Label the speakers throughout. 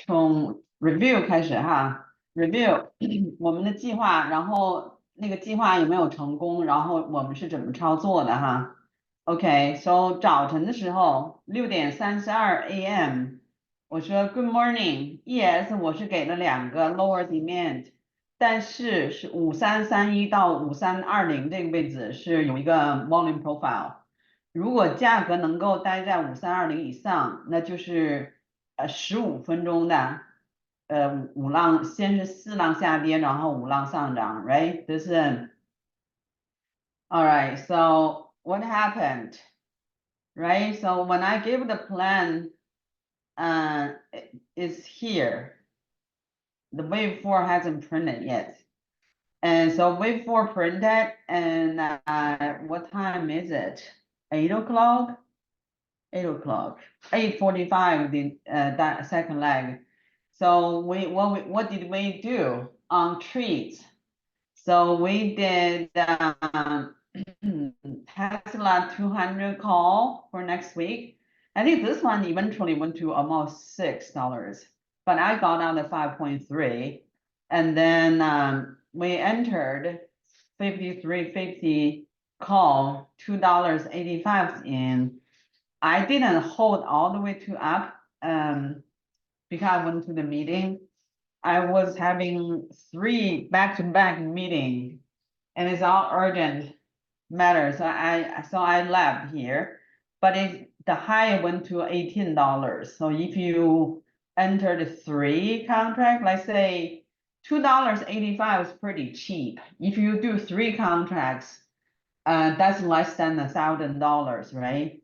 Speaker 1: 从 review 开始哈，review 我们的计划，然后那个计划有没有成功，然后我们是怎么操作的哈。OK，so 早晨的时候6:32 a.m.，我说 Good morning，yes，我是给了两个 lower demand，但是5331到5320这个位置是有一个 volume profile。如果价格能够待在5320以上，那就是15分钟的五浪，先是4浪下跌，然后5浪上涨，right？这是 all right. So what happened, right? So when I gave the plan, uh, is here. The wave 4 hasn't printed yet. And so wave 4 printed, and what time is it? 8 o'clock? 8 o'clock, 8:45, that second leg. So what did we do on trades? So we did Tesla 200 call for next week. I think this one eventually went to almost $6, but I got out at 5.3, and then we entered 53.50 call, $2.85 in. I didn't hold all the way to up because I went to the meeting. I was having 3 back-to-back meetings, and it's all urgent matters. So I left here, but the high went to $18. So if you entered 3 contract, let's say $2.85 is pretty cheap. If you do 3 contracts, that's less than $1,000, right?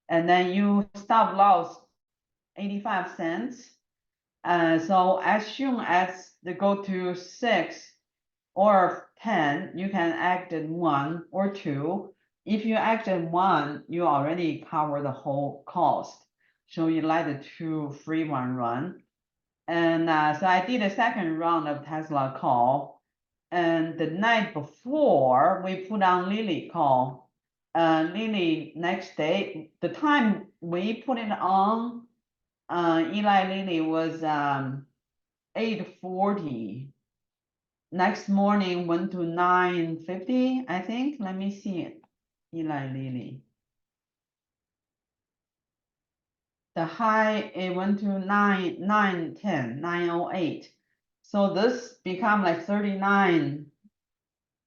Speaker 1: And then you stop loss 85 cents. So as soon as they go to 6 or 10, you can exit 1 or 2. If you exit 1, you already cover the whole cost. So you let the 2 free one run. And so I did a second round of Tesla call. And the night before, we put on Lily call. Lily next day, the time we put it on, Eli Lilly was 8:40. Next morning went to 9:50, I think. Let me see it. Eli Lilly. The high, it went to 9:10, 9:08. So this become like 39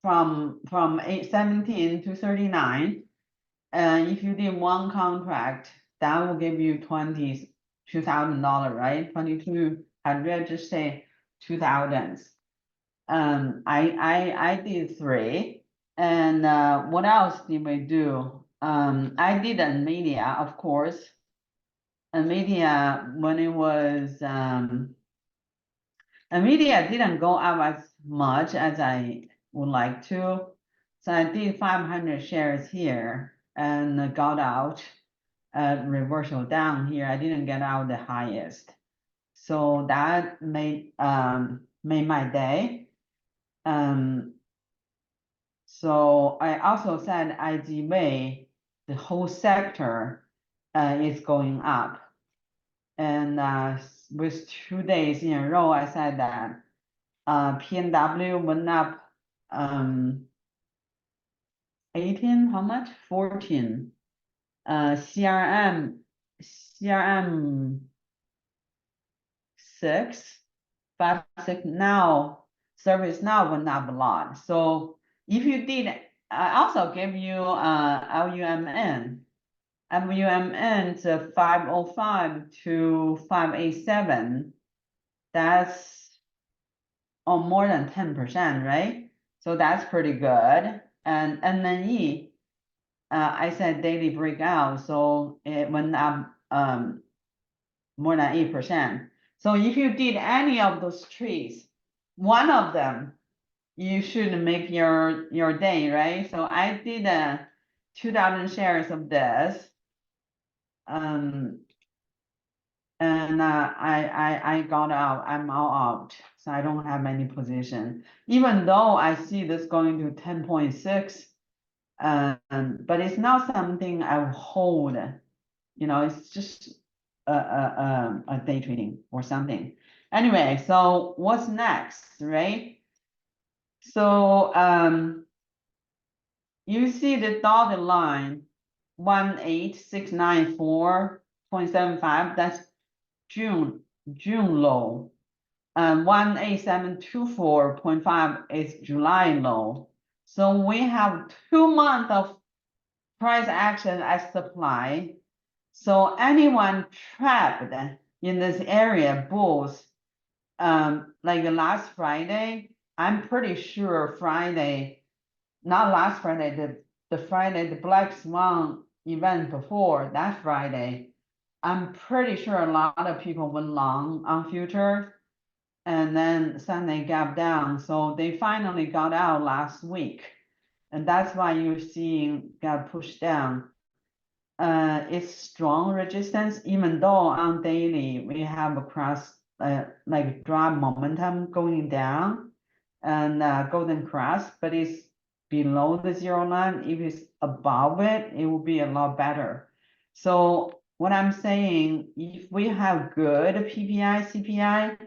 Speaker 1: from 8:17 to 39. And if you did 1 contract, that will give you $22,000, right? 2,200, just say 2,000. I did 3. And what else did we do? I did NVIDIA, of course. NVIDIA, when it was NVIDIA didn't go up as much as I would like to. So I did 500 shares here and got out reversal down here. I didn't get out the highest. So that made my day. So I also said IGV, the whole sector is going up. And with 2 days in a row, I said that PNW went up 18, how much? 14. CRM 6, 5, 6 now, ServiceNow went up a lot. So if you did, I also gave you LUMN. LUMN's 505 to 587. That's more than 10%, right? So that's pretty good. And NNE, I said daily breakout, so it went up more than 8%. So if you did any of those trees, one of them, you should make your day, right? So I did 2,000 shares of this. And I got out, I'm all out. So I don't have any position, even though I see this going to 10.6. But it's not something I will hold. It's just a day trading or something. Anyway, so what's next, right? So you see the dotted line 18694.75, that's June low. 18724.5 is July low. So we have 2 months of price action as supply. So anyone trapped in this area, bulls, like last Friday, I'm pretty sure not last Friday, the Friday, the Black Swan event before that Friday, I'm pretty sure a lot of people went long on futures and then Sunday gap down. So they finally got out last week. And that's why you're seeing got pushed down. It's strong resistance, even though on daily we have a cross, like drop momentum going down and golden cross, but it's below the 0 line. If it's above it, it will be a lot better. So what I'm saying, if we have good PPI, CPI,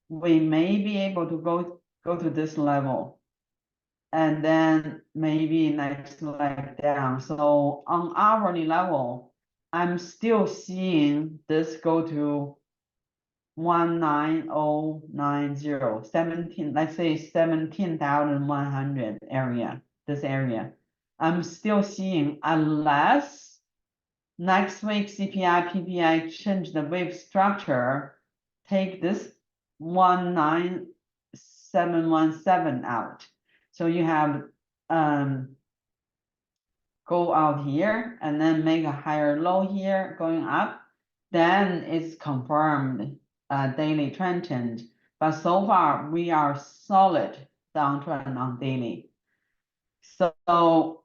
Speaker 1: we may be able to go to this level. And then maybe next leg down. So on hourly level, I'm still seeing this go to 19090, 17, let's say 17,100 area, this area. I'm still seeing, unless next week CPI, PPI change the wave structure, take this 19717 out. So you have go out here and then make a higher low here going up, then it's confirmed daily trend change. But so far we are solid downtrend on daily. So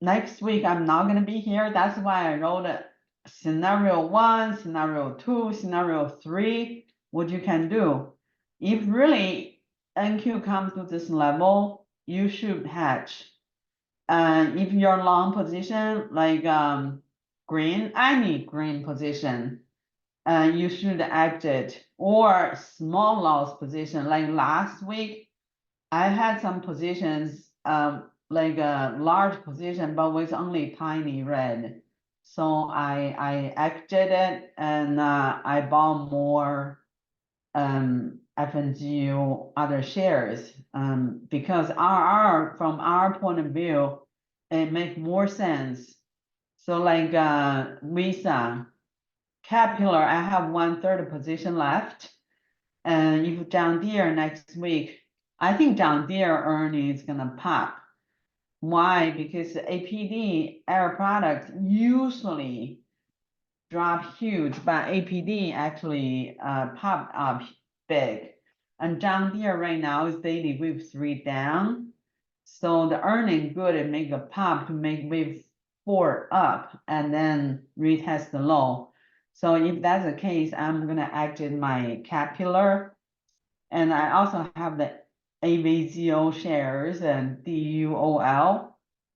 Speaker 1: next week I'm not gonna be here. That's why I wrote it scenario 1, scenario 2, scenario 3. What you can do, if really NQ comes to this level, you should hedge. If you're long position, like green, any green position, you should exit, or small loss position. Like last week, I had some positions, like a large position, but with only tiny red. So I exited and I bought more FNGU other shares, because from our point of view, it make more sense. So like Visa, Caterpillar, I have 1/3 position left. And if John Deere next week, I think John Deere earnings is gonna pop. Why? Because APD Air Products usually drop huge, but APD actually popped up big. And John Deere right now is daily wave 3 down. So the earning good and make a pop to make wave 4 up and then retest the low. So if that's the case, I'm gonna exit my Caterpillar. And I also have the AVZO shares and DUOL.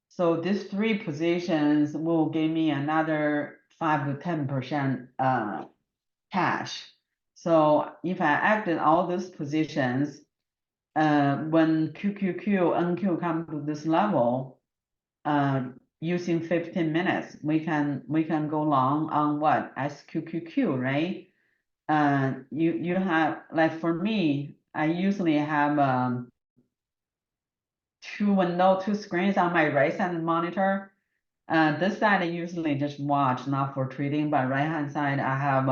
Speaker 1: So these 3 positions will give me another 5 to 10% cash. So if I acted all these positions, when QQQ, NQ come to this level, using 15 minutes, we can go long on what? SQQQ, right? You have, like for me, I usually have 2 screens on my right side monitor. This side I usually just watch, not for trading, but right hand side I have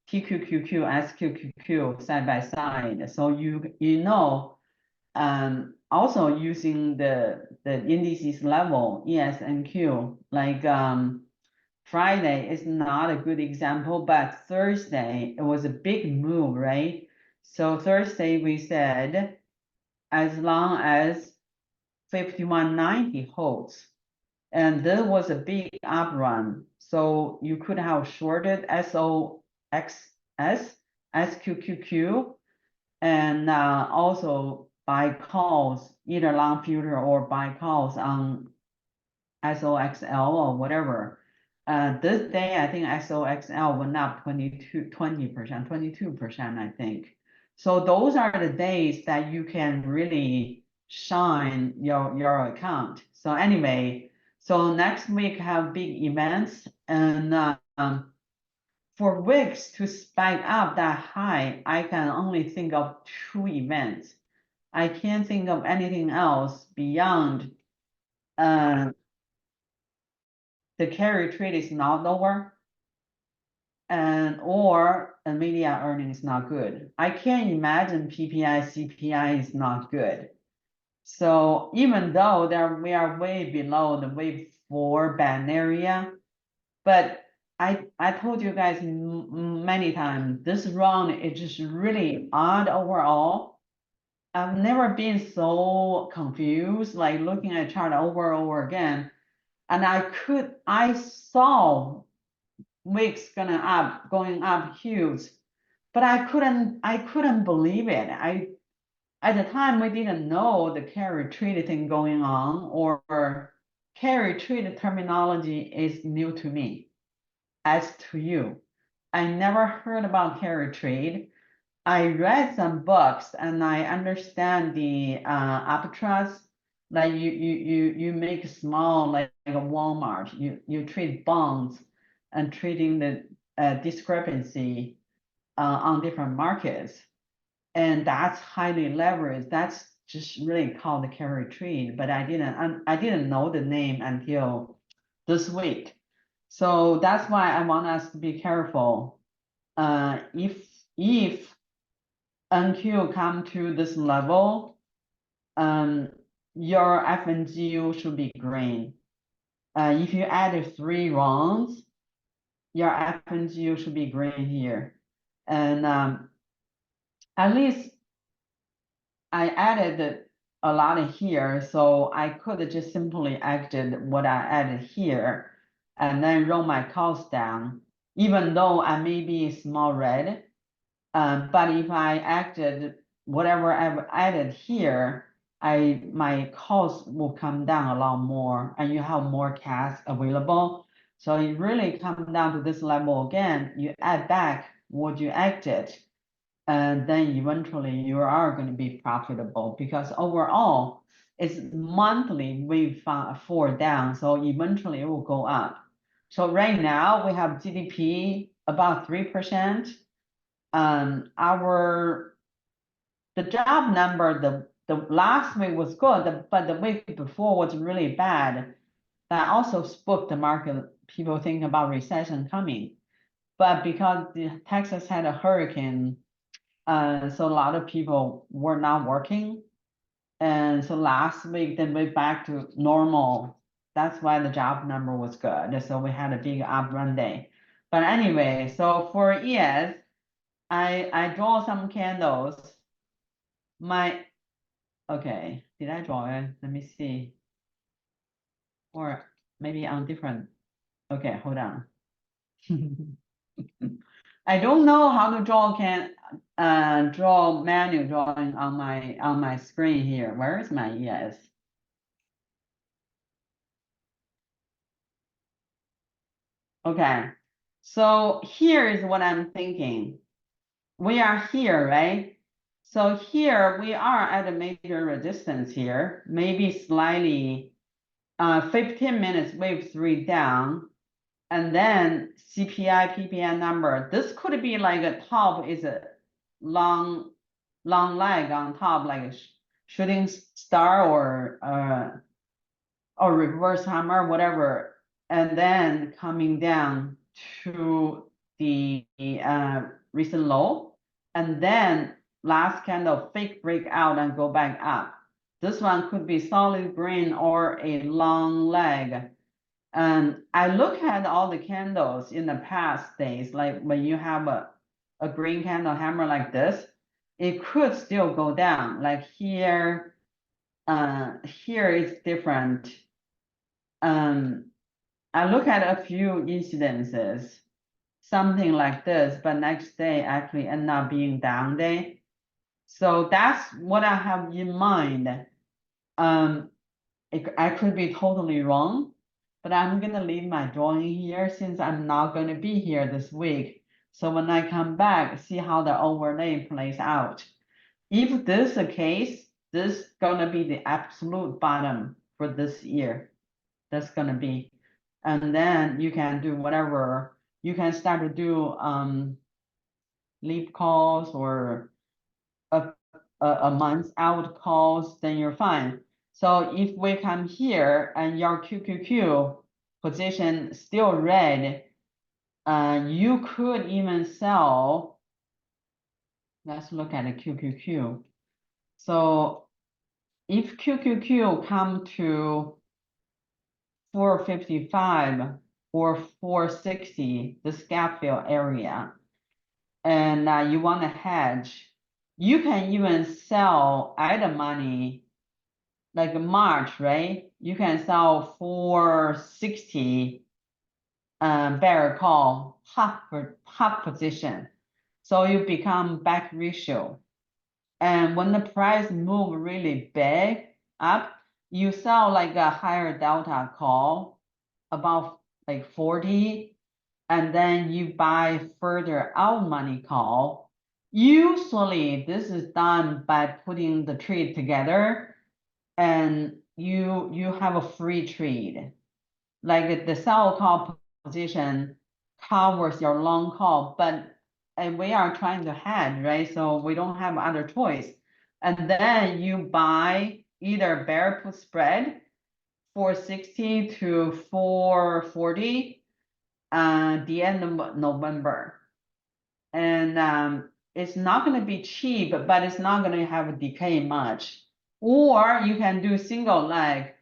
Speaker 1: TQQQ, SQQQ side by side. So you know, also using the indices level, ESNQ, like Friday is not a good example, but Thursday it was a big move, right? So Thursday we said as long as 5190 holds, and there was a big up run. So you could have shorted SOXS, SQQQ, and also buy calls, either long future or buy calls on SOXL or whatever. This day, I think SOXL went up 20%, 22%, I think. So those are the days that you can really shine your account. So anyway, so next week have big events, and for weeks to spike up that high, I can only think of 2 events. I can't think of anything else beyond the carry trade is not over, and or NVIDIA earnings not good. I can't imagine PPI, CPI is not good. So even though we are way below the wave 4 band area, but I told you guys many times, this round is just really odd overall. I've never been so confused, like looking at chart over and over again. And I saw wicks going up huge, but I couldn't believe it. At the time we didn't know the carry trade thing going on, or carry trade terminology is new to me. As to you, I never heard about carry trade. I read some books and I understand the arbitrage. Like you make small, like a Walmart. You trade bonds and trading the discrepancy on different markets, and that's highly leveraged. That's just really called the carry trade. But I didn't know the name until this week. So that's why I want us to be careful. If NQ come to this level, your FNGU should be green. If you added 3 rounds, your FNGU should be green here. And at least I added a lot here, so I could just simply exit what I added here and then roll my cost down, even though I may be small red. But if I acted whatever I've added here, my cost will come down a lot more, and you have more cash available. So it really comes down to this level again. You add back what you acted, and then eventually you are going to be profitable, because overall it's monthly wave 4 down, so eventually it will go up. So right now we have GDP about 3%. The job number, the last week was good, but the week before was really bad. That also spooked the market. People think about recession coming, but because Texas had a hurricane, so a lot of people were not working, and so last week then we're back to normal. That's why the job number was good. So we had a big up run day. But anyway, so for ES, I draw some candles. Okay, did I draw it? Let me see. Or maybe on different. Okay, hold on. I don't know how to draw manual drawing on my screen here. Where is my ES? Okay, so here is what I'm thinking. We are here, right? So here we are at a major resistance here, maybe slightly 15 minutes wave 3 down, and then CPI PPI number. This could be like a top is a long leg on top, like a shooting star or reverse hammer, whatever, and then coming down to the recent low, and then last candle fake breakout and go back up. This one could be solid green or a long leg. And I look at all the candles in the past days, like when you have a green candle hammer like this, it could still go down. Like here, here it's different. I look at a few incidences, something like this, but next day actually end up being down day. So that's what I have in mind. I could be totally wrong, but I'm gonna leave my drawing here since I'm not gonna be here this week. So when I come back, see how the overlay plays out. If this is the case, this is gonna be the absolute bottom for this year. That's gonna be, and then you can do whatever, you can start to do leap calls or a month out calls, then you're fine. So if we come here and your QQQ position still red, you could even sell. Let's look at the QQQ. So if QQQ come to 455 or 460, the gap fill area, and you want to hedge, you can even sell at the money like March, right? You can sell 460 bear call half position. So you become back ratio. And when the price move really big up, you sell like a higher delta call about like 40, and then you buy further out money call. Usually this is done by putting the trade together, and you have a free trade. Like the sell call position covers your long call, but we are trying to hedge, right? So we don't have other choice. And then you buy either bear put spread 460 to 440 the end of November. And it's not going to be cheap, but it's not going to have a decay much. Or you can do single leg,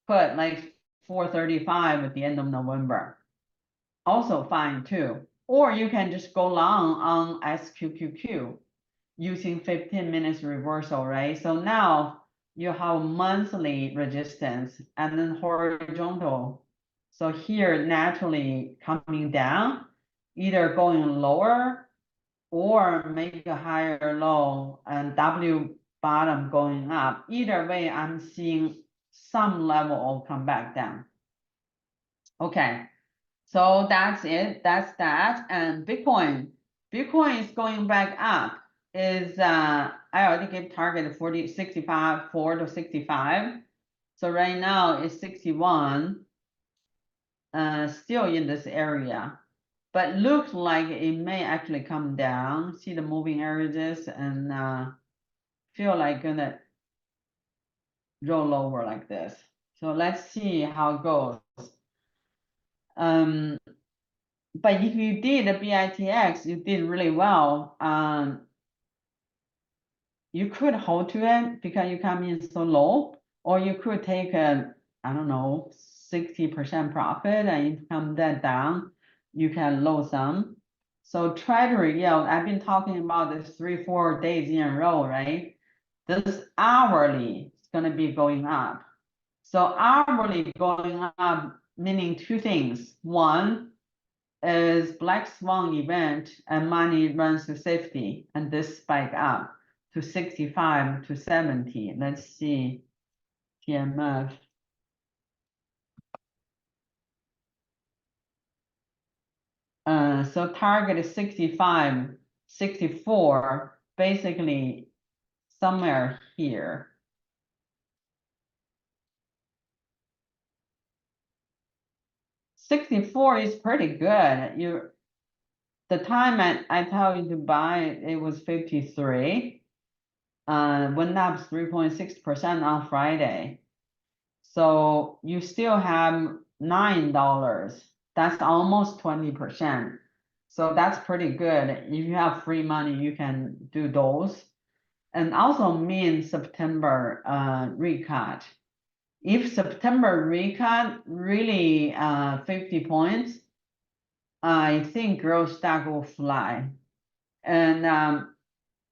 Speaker 1: put like 435 at the end of November. Also fine too. Or you can just go long on SQQQ using 15 minutes reversal, right? So now you have monthly resistance and then horizontal. So here naturally coming down, either going lower or make a higher low and W bottom going up. Either way, I'm seeing some level will come back down. Okay, so that's it. That's that. And Bitcoin is going back up. Is I already gave target 40, 65, 4 to 65. So right now it's 61. Still in this area, but looks like it may actually come down. See the moving averages and feel like gonna roll over like this. So let's see how it goes. But if you did a BITX, you did really well. You could hold to it because you come in so low, or you could take a, I don't know, 60% profit, and if you come that down, you can load some. So treasury yield, I've been talking about this 3-4 days in a row, right? This hourly is gonna be going up. So hourly going up, meaning two things. One is black swan event and money runs to safety, and this spike up to 65 to 70. Let's see TMF. So target is 65, 64, basically somewhere here. $64 is pretty good. The time I tell you to buy it was 53. Went up 3.6% on Friday. So you still have $9. That's almost 20%. So that's pretty good. If you have free money, you can do those. And also mean September recut. If September recut really 50 points, I think growth stock will fly. And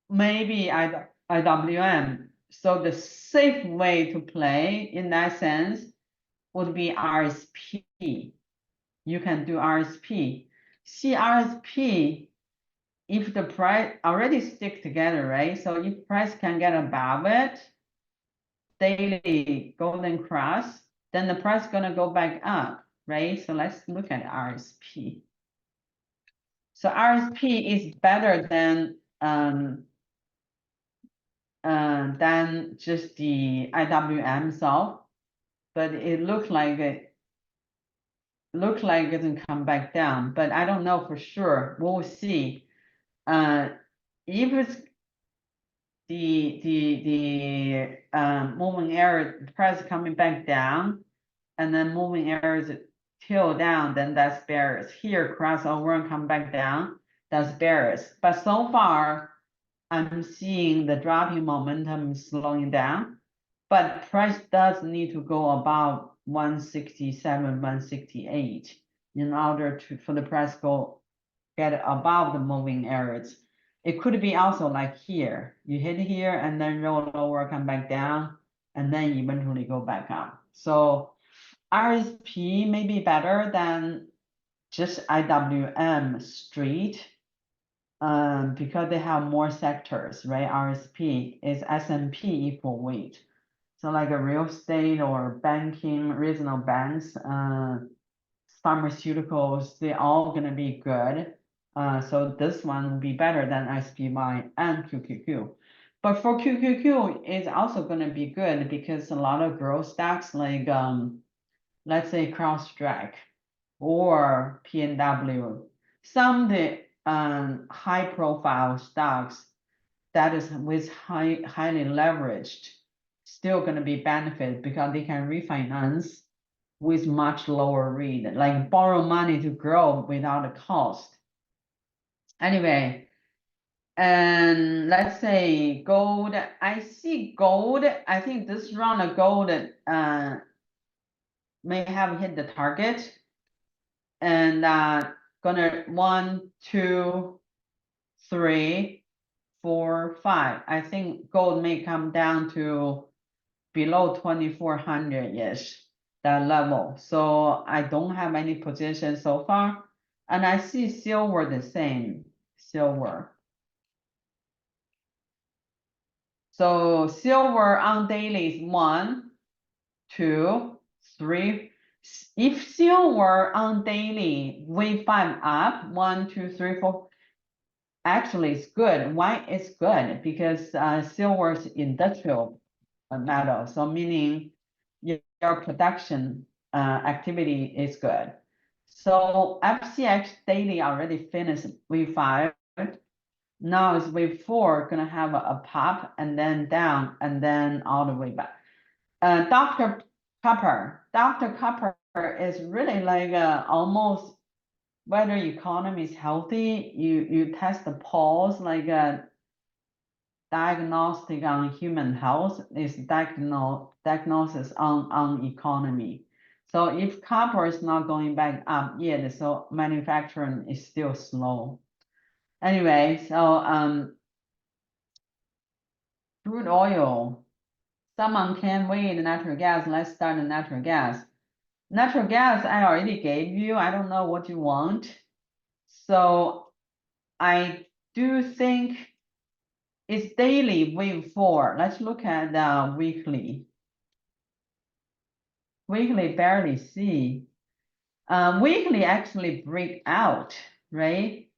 Speaker 1: maybe IWM. So the safe way to play in that sense would be RSP. You can do RSP. See RSP, if the price already stick together, right? So if price can get above it, daily golden cross, then the price gonna go back up. right? So let's look at RSP. So RSP is better than just the IWM itself, but it looks like it doesn't come back down, but I don't know for sure. We'll see. If it's the moving average price coming back down, and then moving average till down, then that's bearish. Here, crossover and come back down, that's bearish. But so far, I'm seeing the dropping momentum slowing down, but price does need to go above 167, 168 in order for the price get above the moving areas. It could be also like here, you hit here and then roll over, come back down, and then eventually go back up. So RSP may be better than just IWM straight, because they have more sectors, right? RSP is S&P equal weight. So like a real estate or banking, regional banks, pharmaceuticals, they're all gonna be good. So this one will be better than SPY and QQQ. But for QQQ, it's also gonna be good because a lot of growth stocks like, let's say CrowdStrike or PNW, some of the high profile stocks that is with highly leveraged, still gonna be benefit because they can refinance with much lower rate, like borrow money to grow without a cost. Anyway, and let's say gold, I see gold, I think this round of gold may have hit the target. And gonna 1, 2, 3, 4, 5. I think gold may come down to below 2400-ish, that level. So I don't have any position so far. And I see silver the same, silver. So silver on daily is 1, 2, 3. If silver on daily wave 5 up, 1, 2, 3, 4. Actually, it's good. Why it's good? Because silver is industrial metal, so meaning your production activity is good. So FCX daily already finished wave 5. Now it's wave 4, gonna have a pop and then down and then all the way back. Dr. Copper is really like almost whether economy is healthy, you test the pulse like a diagnostic on human health is diagnosis on economy. So if copper is not going back up yet, so manufacturing is still slow. Anyway, so crude oil. Someone can wait natural gas. Let's start the natural gas. Natural gas, I already gave you. I don't know what you want. So I do think it's daily wave 4. Let's look at the weekly. Weekly barely see. Weekly actually break out, right?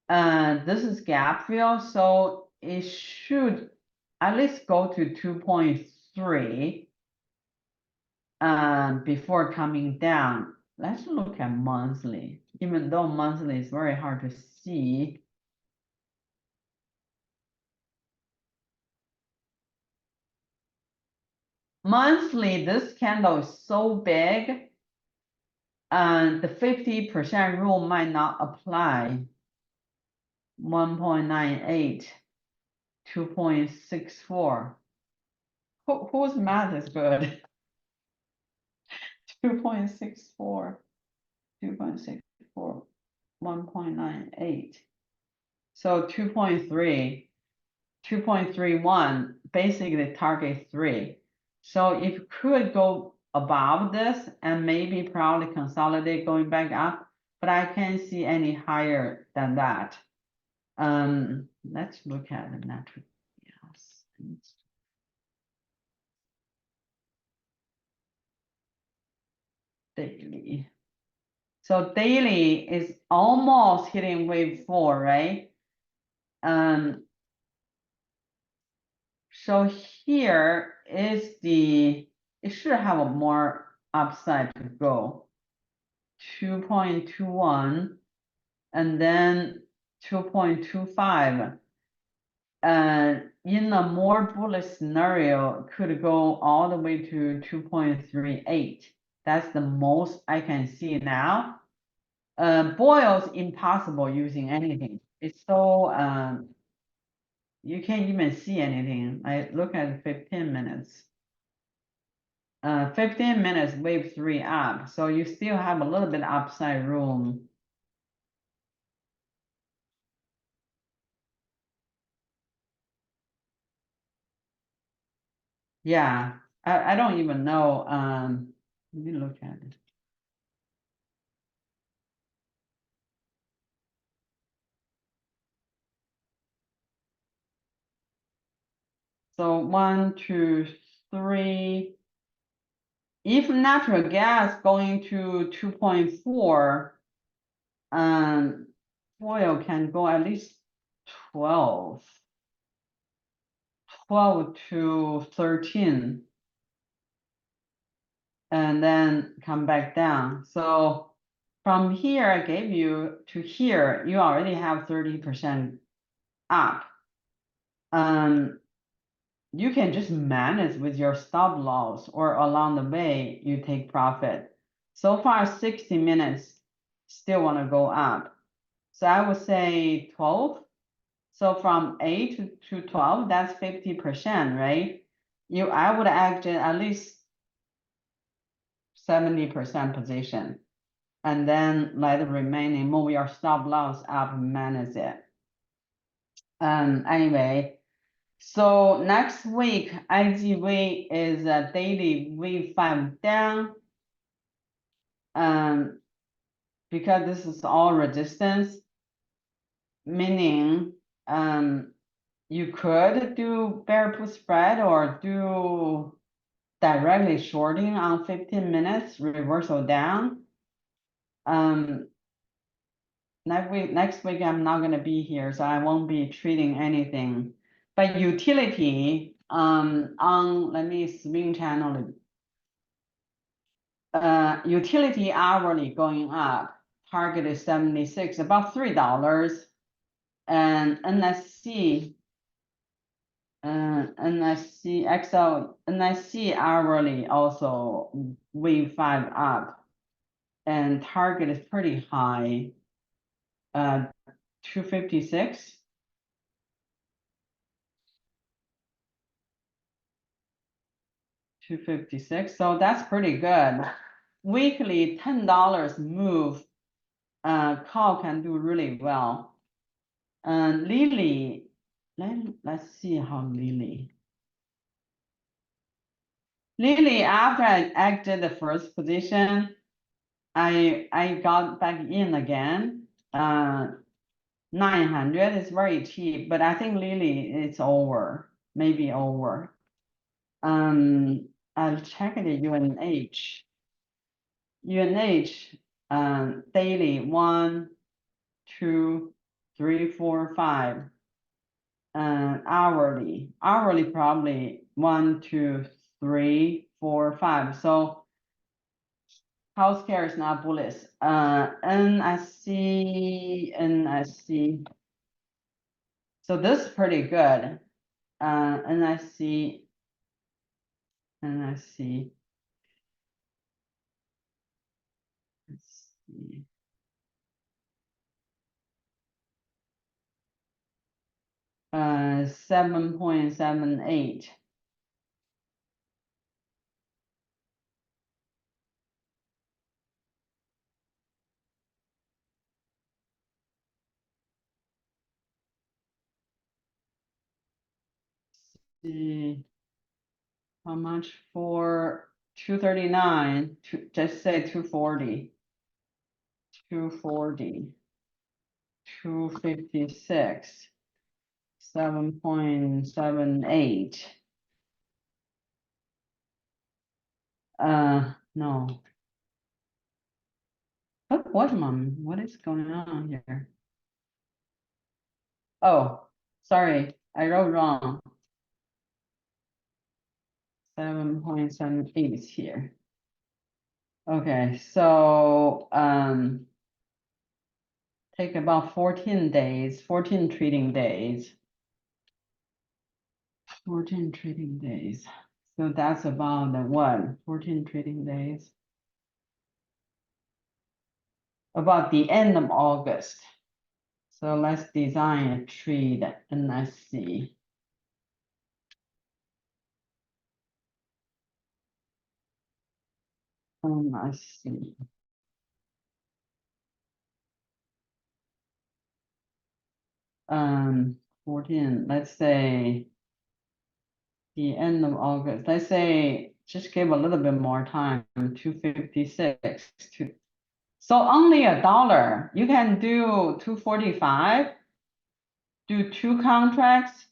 Speaker 1: This is gap fill, so it should at least go to 2.3 before coming down. Let's look at monthly, even though monthly is very hard to see. Monthly, this candle is so big, the 50% rule might not apply. 1.98, 2.64. Whose math is good? 2.64, 2.64, 1.98. So 2.3, 2.31, basically target 3. So if you could go above this and maybe probably consolidate going back up, but I can't see any higher than that. Let's look at the natural gas. daily. So daily is almost hitting wave 4, right? So here is it should have a more upside to go. 2.21 and then 2.25. In a more bullish scenario, could go all the way to 2.38. That's the most I can see now. Boils impossible using anything. It's so you can't even see anything. I look at 15 minutes. 15 minutes wave 3 up, so you still have a little bit upside room. Yeah, I don't even know. Let me look at it. So 1, 2, 3. If natural gas going to 2.4, oil can go at least 12 to 13, and then come back down. So from here, I gave you to here, you already have 30% up. You can just manage with your stop loss, or along the way, you take profit. So far, 60 minutes, still want to go up. So I would say 12. So from 8 to 12, that's 50%, right? I would exit at least 70% position, and then let the remaining move your stop loss up and manage it. Anyway, so next week, IGV is a daily V5 down. Because this is all resistance, meaning you could do bear put spread or do directly shorting on 15 minutes, reversal down. Next week I'm not gonna be here, so I won't be trading anything. But utility, let me swing channel it. Utility hourly going up, target is 76, about $3. And NSC, NSC hourly also wave 5 up, and target is pretty high, 256. So that's pretty good. Weekly $10 move, call can do really well. Lily, let's see how Lily, after I exited the first position, I got back in again. 900 is very cheap, but I think Lily it's over, maybe over. I'll check the UNH. UNH daily 1, 2, 3, 4, 5. Hourly probably 1, 2, 3, 4, 5. So healthcare is not bullish. NSC. So this is pretty good. NSC. Let's see. 7.78. See how much for 239, just say 240, 256, 7.78. No, Oh, what, mom? What is going on here? Oh, sorry, I wrote wrong. 7.78 is here. Okay, so, take about 14 days, 14 trading days. 14 trading days. So that's about the what? 14 trading days. About the end of August. So let's design a trade and let's see. Let's see. 14, let's say the end of August. Let's say just give a little bit more time, 256 to. So only $1. You can do 245, do 2 contracts.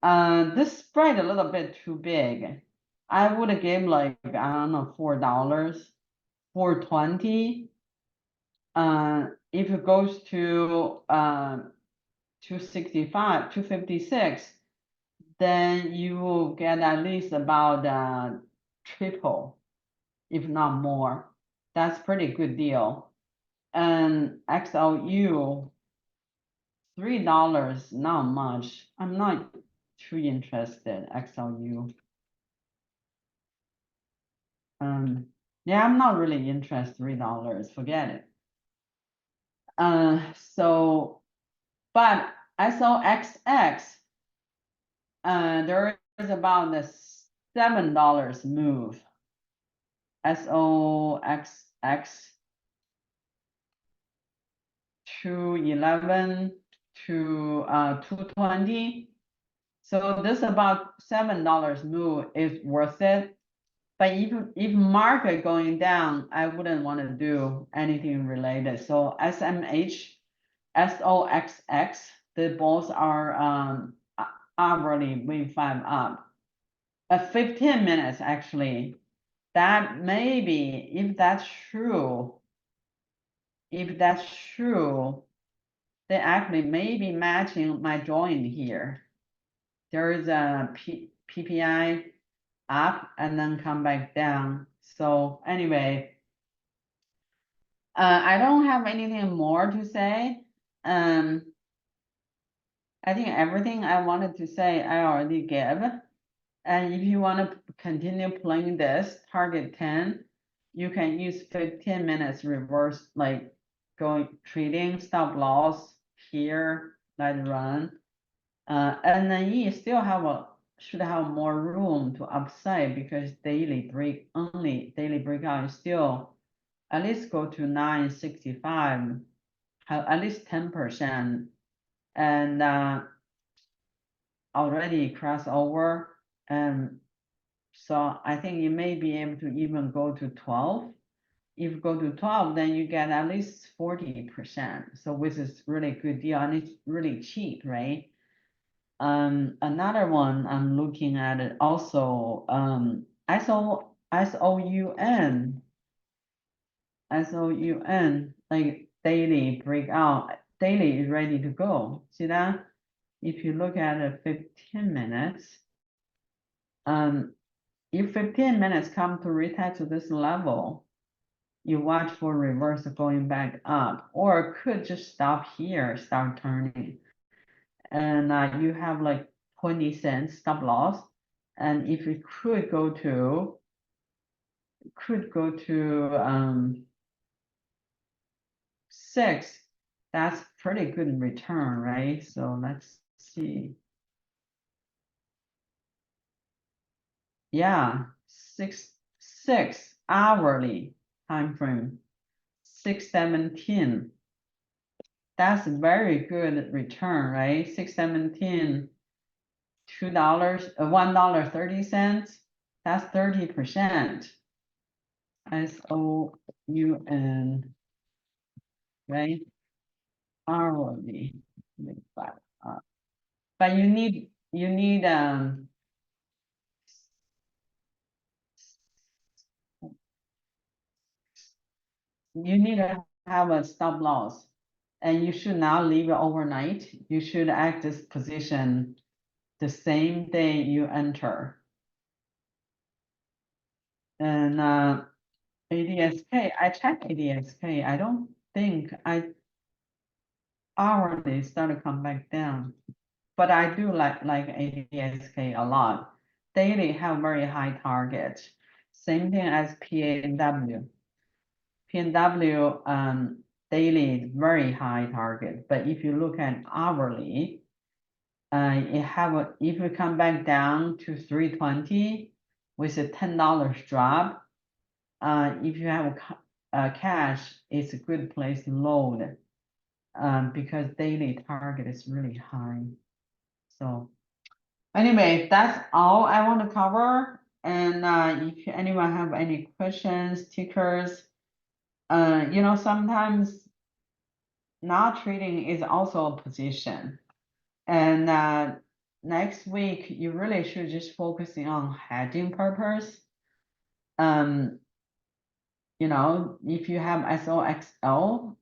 Speaker 1: This spread a little bit too big. I would give like, I don't know, $4, 420. If it goes to 265, 256, then you will get at least about triple, if not more. That's pretty good deal. And XLU, $3, not much. I'm not too interested, XLU. Yeah, I'm not really interested, $3, forget it. So, but SOXX, there is about the $7 move. SOXX 211 to 220. So this about $7 move is worth it. But if market going down, I wouldn't want to do anything related. So SMH, SOXX, they both are hourly wave 5 up. 15 minutes actually. That maybe, if that's true, then actually maybe matching my drawing here. There is a PPI up and then come back down. So anyway, I don't have anything more to say. I think everything I wanted to say, I already gave. And if you want to continue playing this target 10, you can use 15 minutes reverse, like going trading stop loss here, let it run. And then you still should have more room to upside because daily breakout is still at least go to 965, have at least 10%, and already cross over. And so I think you may be able to even go to 12. If you go to 12, then you get at least 40%. So which is really good deal and it's really cheap, right? Another one I'm looking at it also, SOUN, like daily breakout, daily is ready to go. See that? If you look at it 15 minutes, if 15 minutes come to retest to this level, you watch for reverse going back up, or could just stop here, start turning. And you have like 20 cents stop loss. And if it could go to 6, that's pretty good return, right? So let's see. Yeah, 6 hourly time frame, 617. That's very good return, right? 617, $2, $1.30. That's 30%. SOUN, right? Hourly. But you need you need to have a stop loss. And you should not leave it overnight. You should act this position the same day you enter. And ADXK, I checked ADXK. I don't think I hourly started to come back down. But I do like ADXK a lot. Daily have very high target. Same thing as PNW. PNW daily is very high target, but if you look at hourly, if we come back down to 320 with a $10 drop, if you have cash, it's a good place to load, because daily target is really high. So anyway, that's all I want to cover. And if anyone have any questions, tickers, sometimes not trading is also a position. And next week, you really should just focusing on hedging purpose. If you have SOXL,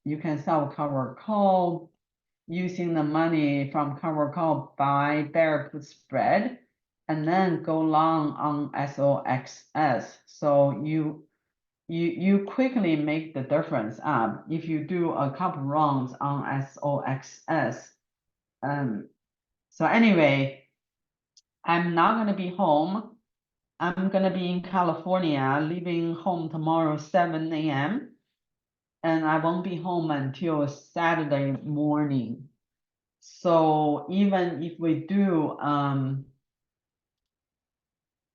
Speaker 1: you can sell cover call using the money from cover call buy bear put spread, and then go long on SOXS. So you quickly make the difference up if you do a couple rounds on SOXS. So anyway, I'm not gonna be home. I'm gonna be in California, leaving home tomorrow 7 a.m. and I won't be home until Saturday morning. So even if we do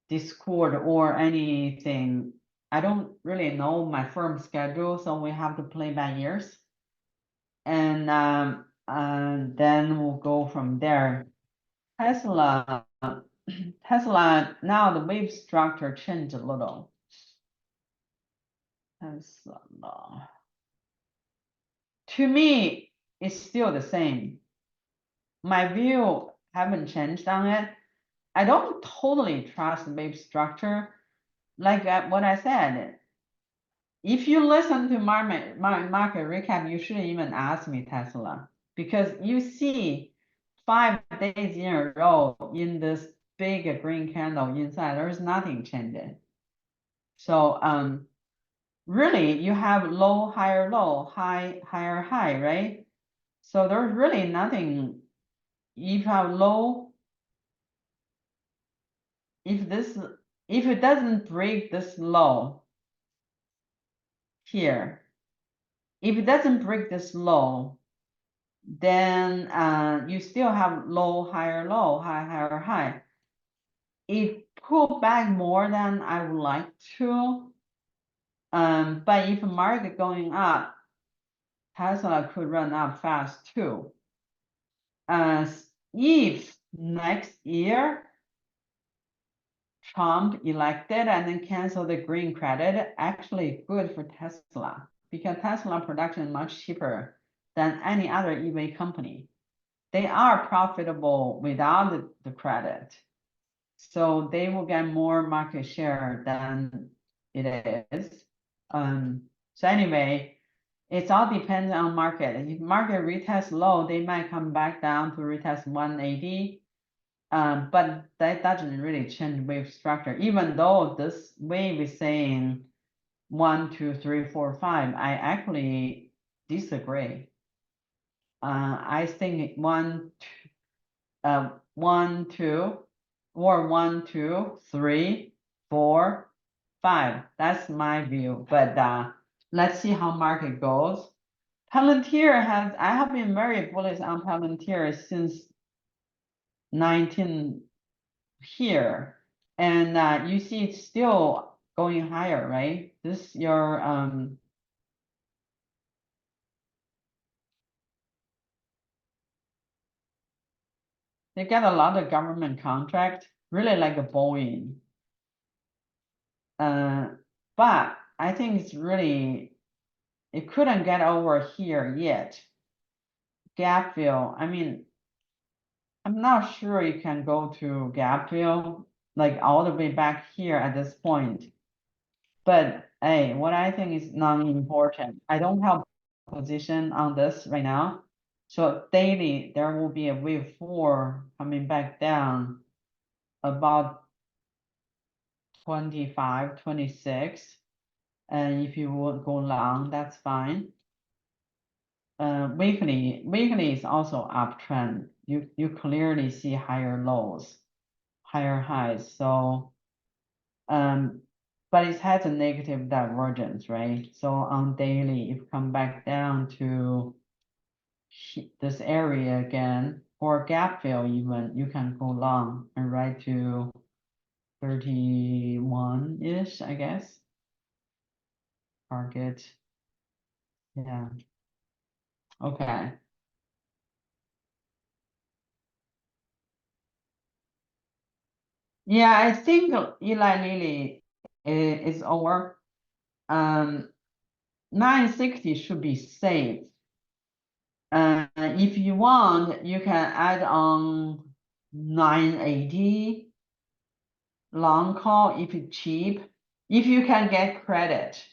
Speaker 1: Discord or anything, I don't really know my firm schedule, so we have to play by ears. And then we'll go from there. Tesla, now the wave structure changed a little. Tesla. To me, it's still the same. My view haven't changed on it. I don't totally trust the wave structure. Like what I said, if you listen to my market recap, you shouldn't even ask me Tesla, because you see 5 days in a row in this big green candle inside, there's nothing changing. So really you have low, higher low, high, higher high, right? So there's really nothing. If you have low, if it doesn't break this low here, if it doesn't break this low, then you still have low, higher low, high, higher high. It pulled back more than I would like to. But if market going up, Tesla could run up fast too. If next year Trump elected and then cancel the green credit, actually good for Tesla, because Tesla production is much cheaper than any other EV company. They are profitable without the credit. So they will get more market share than it is. So anyway, it all depends on market. If market retest low, they might come back down to retest 180. But that doesn't really change wave structure, even though this wave is saying 1, 2, 3, 4, 5. I actually disagree. I think 1, 2, or 1, 2, 3, 4, 5. That's my view. But let's see how market goes. Palantir I have been very bullish on Palantir since 19 here. And you see it's still going higher, right? This your they get a lot of government contract, really like a Boeing. But I think it's really, it couldn't get over here yet. Gap fill, I mean, I'm not sure you can go to gap fill like all the way back here at this point. But Hey, what I think is non-important. I don't have position on this right now. So daily, there will be a wave 4 coming back down about 25, 26. And if you would go long, that's fine. Weekly is also uptrend. You clearly see higher lows, higher highs. So but it has a negative divergence, right? So on daily, if you come back down to this area again, or gap fill even, you can go long and right to 31-ish, I guess. Target. Yeah. Okay. Yeah, I think Eli Lilly is over. 960 should be safe. If you want, you can add on 980 long call if it's cheap. If you can get credit,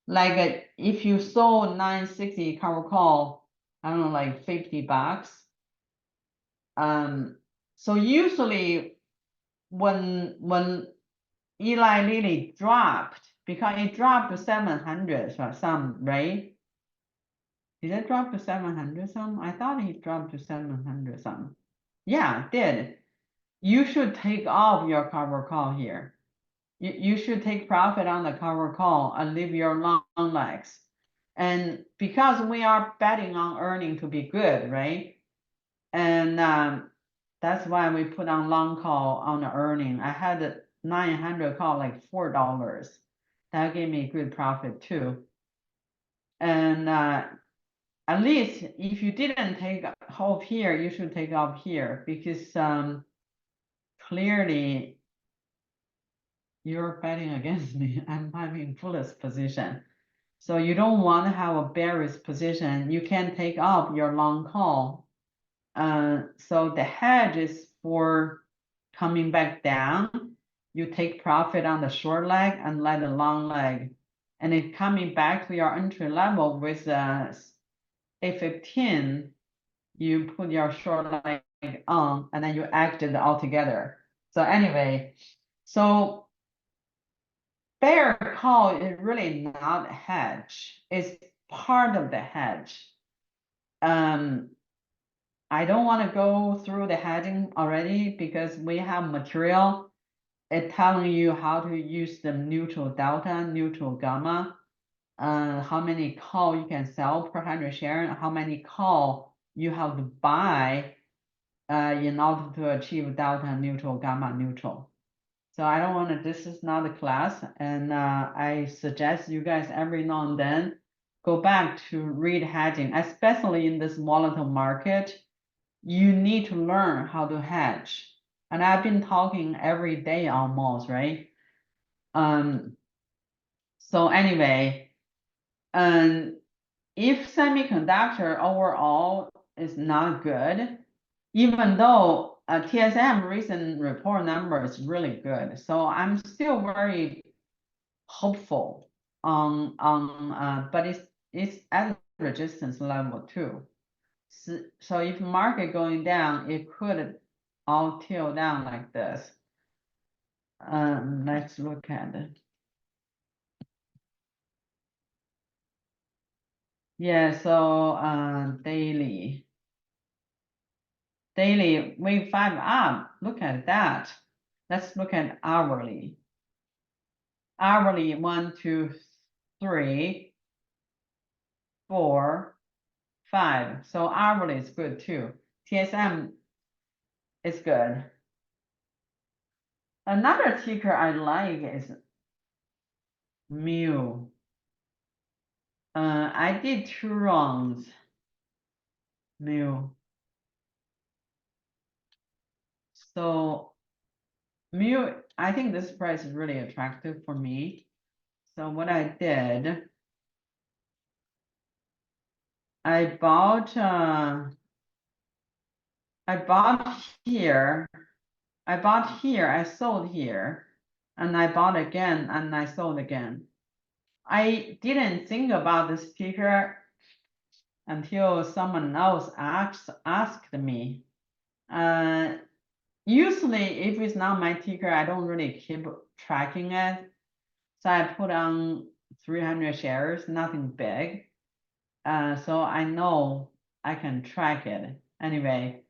Speaker 1: like if you sold 960 cover call, I don't know, like $50. So usually when Eli Lilly dropped, because it dropped to 700 or some, right? Did it drop to 700 some? I thought it dropped to 700 some. Yeah, it did. You should take off your cover call here. You should take profit on the cover call and leave your long legs. And because we are betting on earning to be good, right? And that's why we put on long call on the earning. I had a 900 call like $4. That gave me good profit too. And at least if you didn't take off here, you should take off here because clearly you're betting against me. I'm having bullish position. So you don't want to have a bearish position. You can take off your long call. So the hedge is for coming back down. You take profit on the short leg and let the long leg. And it coming back to your entry level with A15, you put your short leg on and then you exit altogether. So anyway, so bear call is really not a hedge. It's part of the hedge. I don't want to go through the hedging already because we have material. It's telling you how to use the neutral delta, neutral gamma, how many call you can sell per 100 share, and how many call you have to buy in order to achieve delta neutral, gamma neutral. So I don't want to, this is not a class, and I suggest you guys every now and then go back to read hedging, especially in this volatile market. You need to learn how to hedge. And I've been talking every day almost, right? So anyway, if semiconductor overall is not good, even though TSM recent report number is really good, so I'm still very hopeful but it's at resistance level too. So if market going down, it could all tail down like this. Let's look at it. Yeah, so daily wave 5 up. Look at that. Let's look at hourly. Hourly 1, 2, 3, 4, 5. So hourly is good too. TSM is good. Another ticker I like is mu. I did 2 wrongs. Mu. So mu, I think this price is really attractive for me. So what I did, I bought here, I sold here, and I bought again, and I sold again. I didn't think about this ticker until someone else asked me. Usually if it's not my ticker, I don't really keep tracking it. So I put on 300 shares, nothing big. So I know I can track it anyway.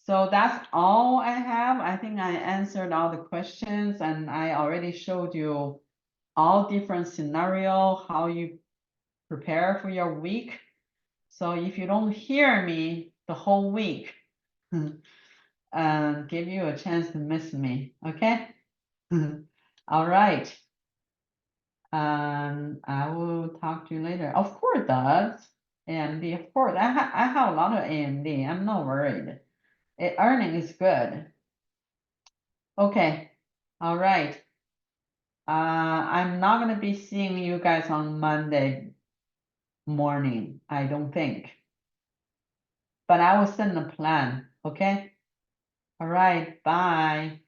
Speaker 1: So that's all I have. I think I answered all the questions and I already showed you all different scenario, how you prepare for your week. So if you don't hear me the whole week, give you a chance to miss me, okay? All right. I will talk to you later. Of course it does. AMD, of course. I have a lot of AMD. I'm not worried. Earning is good. Okay. All right. I'm not gonna be seeing you guys on Monday morning, I don't think. But I will send a plan, okay? All right, bye.